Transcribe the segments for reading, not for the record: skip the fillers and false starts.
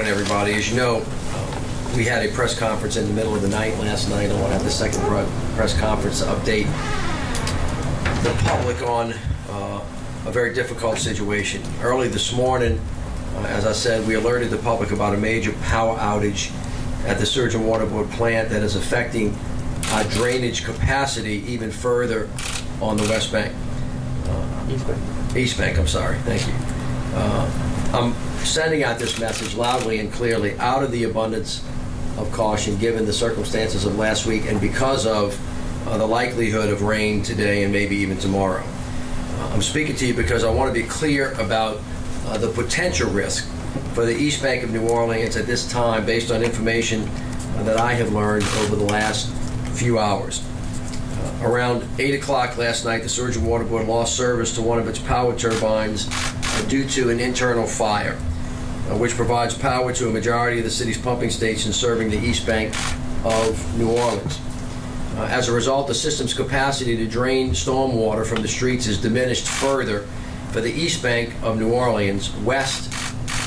morning, everybody. As you know, we had a press conference in the middle of the night last night. I want to have the second press conference to update the public on a very difficult situation. Early this morning, as I said, we alerted the public about a major power outage at the Sewage and Water Board plant that is affecting drainage capacity even further on the West Bank. East Bank, I'm sorry. Thank you. I'm sending out this message loudly and clearly out of the abundance of caution given the circumstances of last week and because of the likelihood of rain today and maybe even tomorrow. I'm speaking to you because I want to be clear about the potential risk for the East Bank of New Orleans at this time based on information that I have learned over the last few hours. Around 8 o'clock last night, the Sewage and Water Board lost service to one of its power turbines due to an internal fire, which provides power to a majority of the city's pumping stations serving the East Bank of New Orleans. As a result, the system's capacity to drain stormwater from the streets is diminished further for the East Bank of New Orleans, west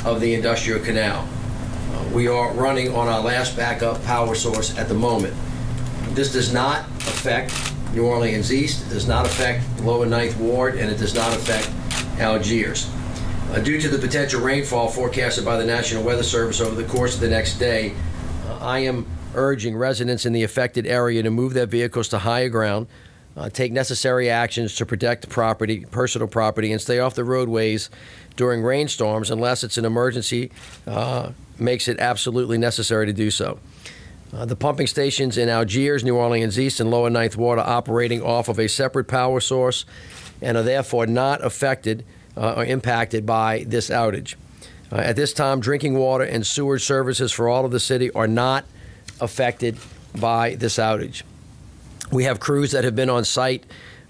of the Industrial Canal. We are running on our last backup power source at the moment. This does not affect New Orleans East, it does not affect Lower Ninth Ward, and it does not affect Algiers. Due to the potential rainfall forecasted by the National Weather Service over the course of the next day, I am urging residents in the affected area to move their vehicles to higher ground, take necessary actions to protect property, personal property, and stay off the roadways during rainstorms unless it's an emergency makes it absolutely necessary to do so. The pumping stations in Algiers, New Orleans East, and Lower Ninth Ward are operating off of a separate power source and are therefore not affected or impacted by this outage. At this time, drinking water and sewage services for all of the city are not affected by this outage. We have crews that have been on site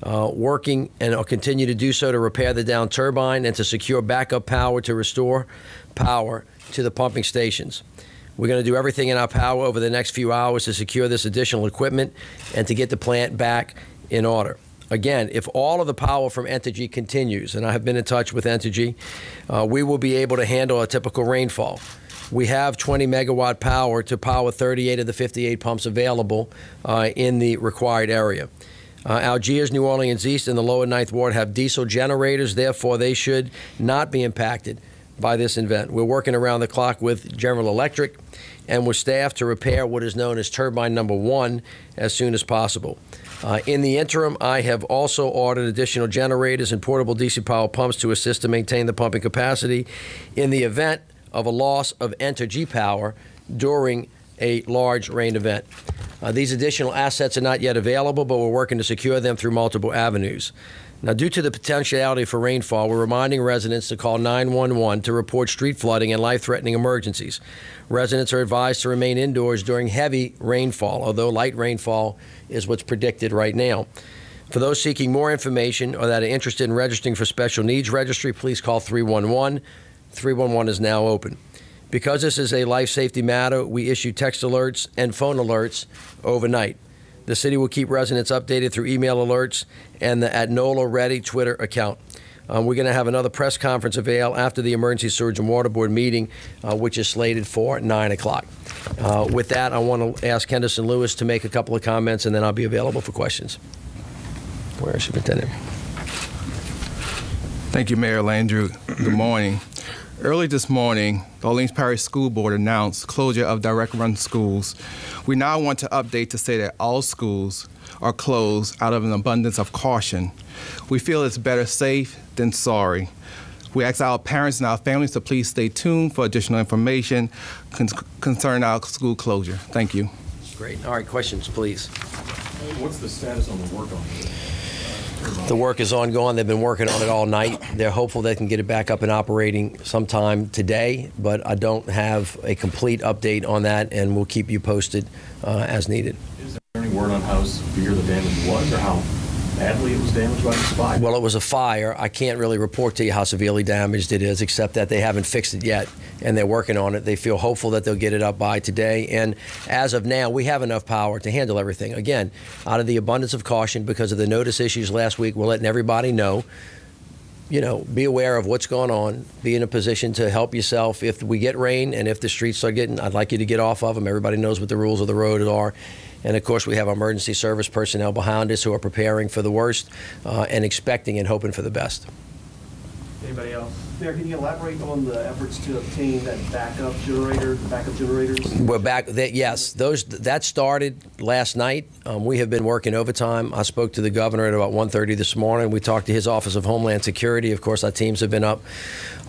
working and will continue to do so to repair the downed turbine and to secure backup power to restore power to the pumping stations. We're going to do everything in our power over the next few hours to secure this additional equipment and to get the plant back in order. Again, if all of the power from Entergy continues, and I have been in touch with Entergy, we will be able to handle a typical rainfall. We have 20 megawatt power to power 38 of the 58 pumps available in the required area. Algiers, New Orleans East, and the Lower Ninth Ward have diesel generators, therefore they should not be impacted by this event. We're working around the clock with General Electric and with staff to repair what is known as turbine number 1 as soon as possible. In the interim, I have also ordered additional generators and portable DC power pumps to assist to maintain the pumping capacity in the event of a loss of Entergy power during a large rain event. These additional assets are not yet available, but we're working to secure them through multiple avenues. Now, due to the potentiality for rainfall, we're reminding residents to call 911 to report street flooding and life-threatening emergencies. Residents are advised to remain indoors during heavy rainfall, although light rainfall is what's predicted right now. For those seeking more information or that are interested in registering for special needs registry, please call 311. 311 is now open. Because this is a life safety matter, we issue text alerts and phone alerts overnight. The city will keep residents updated through email alerts and the @NOLA Ready Twitter account. We're going to have another press conference avail after the Emergency Sewage and Water Board meeting, which is slated for 9 o'clock. With that, I want to ask Henderson Lewis to make a couple of comments, and then I'll be available for questions. Where is Superintendent? Thank you, Mayor Landrieu. Good morning. Early this morning, the Orleans Parish School Board announced closure of direct-run schools. We now want to update to say that all schools are closed out of an abundance of caution. We feel it's better safe than sorry. We ask our parents and our families to please stay tuned for additional information concerning our school closure. Thank you. Great. All right, questions, please. What's the status on the work on it? The work is ongoing. They've been working on it all night. They're hopeful they can get it back up and operating sometime today, but I don't have a complete update on that, and we'll keep you posted as needed. Is there any word on how severe the damage was or how badly it was damaged by this fire? Well, it was a fire. I can't really report to you how severely damaged it is, except that they haven't fixed it yet, and they're working on it. They feel hopeful that they'll get it up by today. And as of now, we have enough power to handle everything. Again, out of the abundance of caution, because of the notice issues last week, we're letting everybody know you know, be aware of what's going on, be in a position to help yourself. If we get rain and if the streets start getting, I'd like you to get off of them. Everybody knows what the rules of the road are. And, of course, we have emergency service personnel behind us who are preparing for the worst and expecting and hoping for the best. Anybody else? Mayor, can you elaborate on the efforts to obtain that backup generator, the backup generators? We're back. Yes, that started last night. We have been working overtime. I spoke to the governor at about 1:30 this morning. We talked to his Office of Homeland Security. Of course, our teams have been up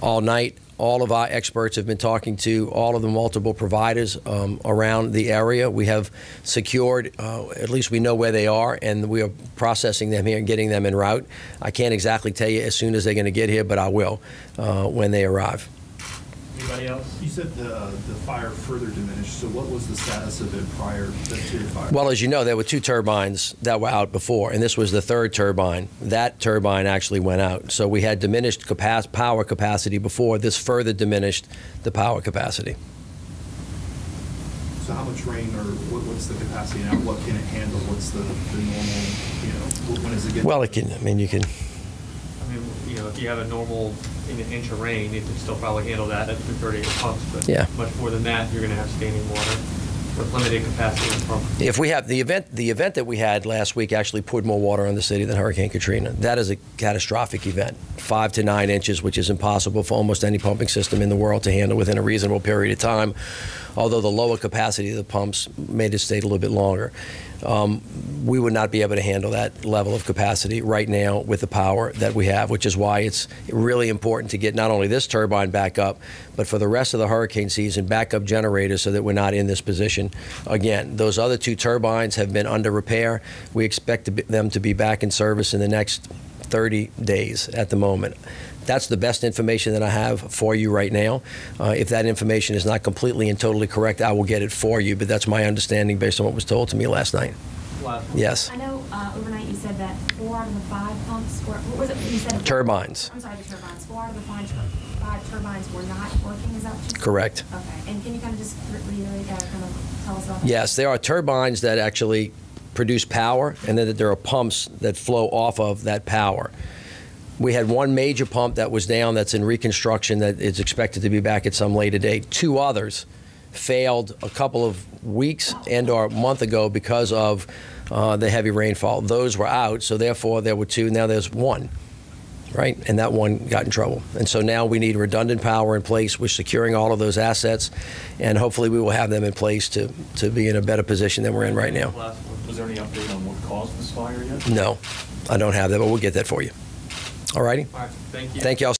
all night. All of our experts have been talking to all of the multiple providers around the area. We have secured, at least we know where they are, and we are processing them here and getting them en route. I can't exactly tell you as soon as they're going to get here, but I will when they arrive. Anybody else? You said the fire further diminished, so what was the status of it prior to the fire? Well, as you know, there were 2 turbines that were out before, and this was the 3rd turbine. That turbine actually went out. So we had diminished power capacity before. This further diminished the power capacity. So how much rain, or what's the capacity now? What can it handle? What's the normal, when does it get? Well, it can, I mean, you can. I mean, you know, if you have a normal an inch of rain, it can still probably handle that at 238 pumps. But Yeah. much more than that, you're going to have standing water with limited capacity in the pump. If we have the event that we had last week actually poured more water on the city than Hurricane Katrina. That is a catastrophic event, 5 to 9 inches, which is impossible for almost any pumping system in the world to handle within a reasonable period of time. Although the lower capacity of the pumps made it stay a little bit longer. We would not be able to handle that level of capacity right now with the power that we have, which is why it's really important to get not only this turbine back up, but for the rest of the hurricane season, backup generators so that we're not in this position again. Those other 2 turbines have been under repair. We expect them to be back in service in the next 30 days at the moment. That's the best information that I have for you right now. If that information is not completely and totally correct, I will get it for you, but that's my understanding based on what was told to me last night. Last one. Yes. I know overnight you said that 4 out of the 5 pumps were, what was it you said? Turbines. I'm sorry, the turbines. 4 out of the 5 turbines were not working, is that what you said? Correct. Okay, and can you kind of just reiterate that, kind of tell us about that? Yes, there are turbines that actually produce power, and then there are pumps that flow off of that power. We had 1 major pump that was down that's in reconstruction that is expected to be back at some later date. 2 others failed a couple of weeks and or a month ago because of the heavy rainfall. Those were out, so therefore there were 2. Now there's 1, right? And that 1 got in trouble. And so now we need redundant power in place. We're securing all of those assets, and hopefully we will have them in place to be in a better position than we're in right now. Last one. Was there any update on what caused this fire yet? No, I don't have that, but we'll get that for you. All righty? All right, thank you. Thank you all.